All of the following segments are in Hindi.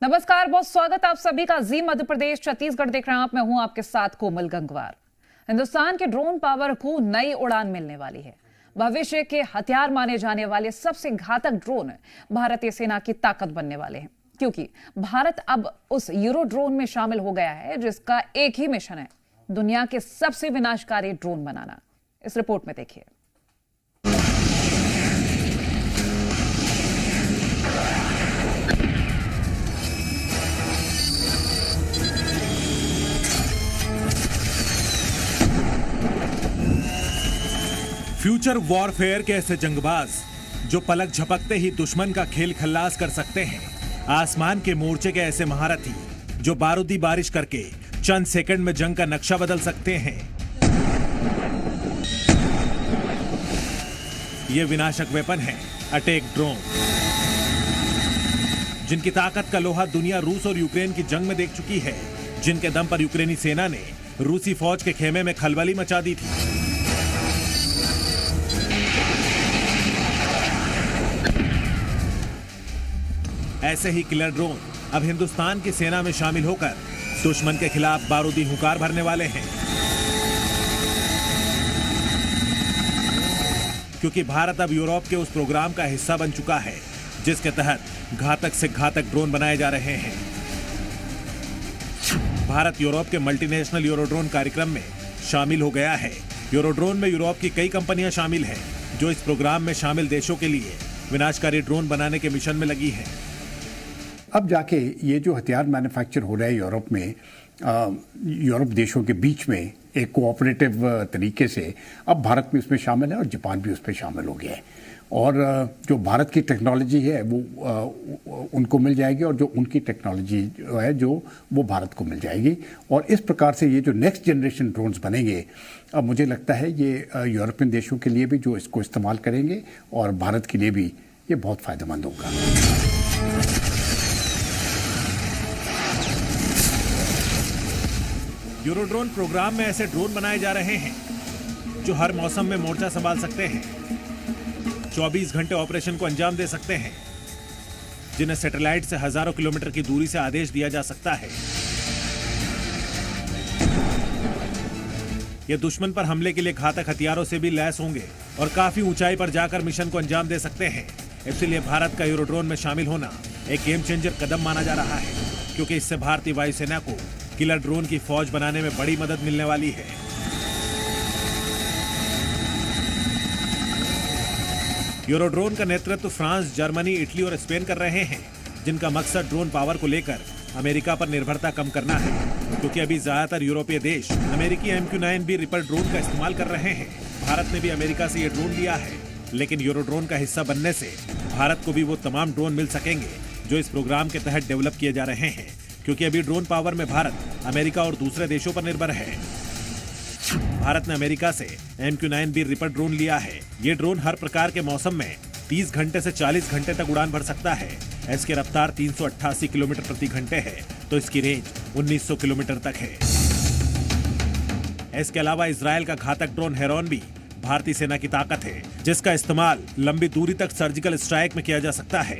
नमस्कार, बहुत स्वागत आप सभी का जी मध्य प्रदेश छत्तीसगढ़ देख रहे हैं आप। मैं हूं आपके साथ कोमल गंगवार। हिंदुस्तान के ड्रोन पावर को नई उड़ान मिलने वाली है। भविष्य के हथियार माने जाने वाले सबसे घातक ड्रोन भारतीय सेना की ताकत बनने वाले हैं, क्योंकि भारत अब उस यूरो ड्रोन में शामिल हो गया है जिसका एक ही मिशन है, दुनिया के सबसे विनाशकारी ड्रोन बनाना। इस रिपोर्ट में देखिए। फ्यूचर वॉरफेयर के ऐसे जंगबाज जो पलक झपकते ही दुश्मन का खेल खल्लास कर सकते हैं। आसमान के मोर्चे के ऐसे महारथी जो बारूदी बारिश करके चंद सेकंड में जंग का नक्शा बदल सकते हैं। ये विनाशक वेपन है अटैक ड्रोन, जिनकी ताकत का लोहा दुनिया रूस और यूक्रेन की जंग में देख चुकी है, जिनके दम पर यूक्रेनी सेना ने रूसी फौज के खेमे में खलबली मचा दी थी। ऐसे ही किलर ड्रोन अब हिंदुस्तान की सेना में शामिल होकर दुश्मन के खिलाफ बारूदी हुंकार भरने वाले हैं, क्योंकि भारत अब यूरोप के उस प्रोग्राम का हिस्सा बन चुका है जिसके तहत घातक से घातक ड्रोन बनाए जा रहे हैं। भारत यूरोप के मल्टीनेशनल यूरोड्रोन कार्यक्रम में शामिल हो गया है। यूरोड्रोन में यूरोप की कई कंपनियां शामिल हैं जो इस प्रोग्राम में शामिल देशों के लिए विनाशकारी ड्रोन बनाने के मिशन में लगी हैं। अब जाके ये जो हथियार मैन्युफैक्चर हो रहा है यूरोप में, यूरोप देशों के बीच में एक कोऑपरेटिव तरीके से, अब भारत भी उसमें शामिल है और जापान भी उसमें शामिल हो गया है। और जो भारत की टेक्नोलॉजी है वो उनको मिल जाएगी और जो उनकी टेक्नोलॉजी है जो वो भारत को मिल जाएगी। और इस प्रकार से ये जो नेक्स्ट जनरेशन ड्रोन्स बनेंगे, अब मुझे लगता है ये यूरोपियन देशों के लिए भी जो इसको इस्तेमाल करेंगे और भारत के लिए भी ये बहुत फायदेमंद होगा। यूरोड्रोन प्रोग्राम में ऐसे ड्रोन बनाए जा रहे हैं जो हर मौसम में मोर्चा संभाल सकते हैं, 24 घंटे ऑपरेशन को अंजाम दे सकते हैं, जिन्हें सैटेलाइट से हजारों किलोमीटर की दूरी से आदेश दिया जा सकता है। ये दुश्मन पर हमले के लिए घातक हथियारों से भी लैस होंगे और काफी ऊंचाई पर जाकर मिशन को अंजाम दे सकते हैं। इसलिए भारत का यूरोड्रोन में शामिल होना एक गेम चेंजर कदम माना जा रहा है, क्योंकि इससे भारतीय वायुसेना को किलर ड्रोन की फौज बनाने में बड़ी मदद मिलने वाली है। यूरोड्रोन का नेतृत्व फ्रांस, जर्मनी, इटली और स्पेन कर रहे हैं, जिनका मकसद ड्रोन पावर को लेकर अमेरिका पर निर्भरता कम करना है, क्योंकि अभी ज्यादातर यूरोपीय देश अमेरिकी MQ-9B रिपर ड्रोन का इस्तेमाल कर रहे हैं। भारत ने भी अमेरिका से ये ड्रोन लिया है, लेकिन यूरोड्रोन का हिस्सा बनने से भारत को भी वो तमाम ड्रोन मिल सकेंगे जो इस प्रोग्राम के तहत डेवलप किए जा रहे हैं, क्योंकि अभी ड्रोन पावर में भारत अमेरिका और दूसरे देशों पर निर्भर है। भारत ने अमेरिका से MQ-9B रिपर ड्रोन लिया है। ये ड्रोन हर प्रकार के मौसम में 30 घंटे से 40 घंटे तक उड़ान भर सकता है। इसकी रफ्तार 388 किलोमीटर प्रति घंटे है, तो इसकी रेंज 1900 किलोमीटर तक है। इसके अलावा इजराइल का घातक ड्रोन हेरॉन भी भारतीय सेना की ताकत है, जिसका इस्तेमाल लंबी दूरी तक सर्जिकल स्ट्राइक में किया जा सकता है।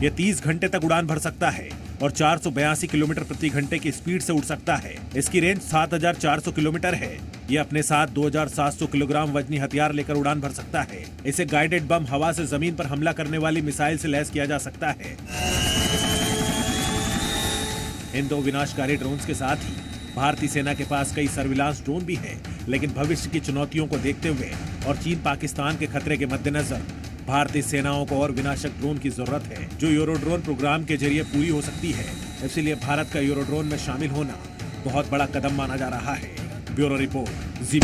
ये 30 घंटे तक उड़ान भर सकता है और 482 किलोमीटर प्रति घंटे की स्पीड से उड़ सकता है। इसकी रेंज 7400 किलोमीटर है। ये अपने साथ 2700 किलोग्राम वजनी हथियार लेकर उड़ान भर सकता है। इसे गाइडेड बम, हवा से जमीन पर हमला करने वाली मिसाइल से लैस किया जा सकता है। इन दो विनाशकारी ड्रोन्स के साथ ही भारतीय सेना के पास कई सर्विलांस ड्रोन भी है, लेकिन भविष्य की चुनौतियों को देखते हुए और चीन पाकिस्तान के खतरे के मद्देनजर भारतीय सेनाओं को और विनाशक ड्रोन की जरूरत है, जो यूरोड्रोन प्रोग्राम के जरिए पूरी हो सकती है। इसलिए भारत का यूरोड्रोन में शामिल होना बहुत बड़ा कदम माना जा रहा है। ब्यूरो रिपोर्ट, जी।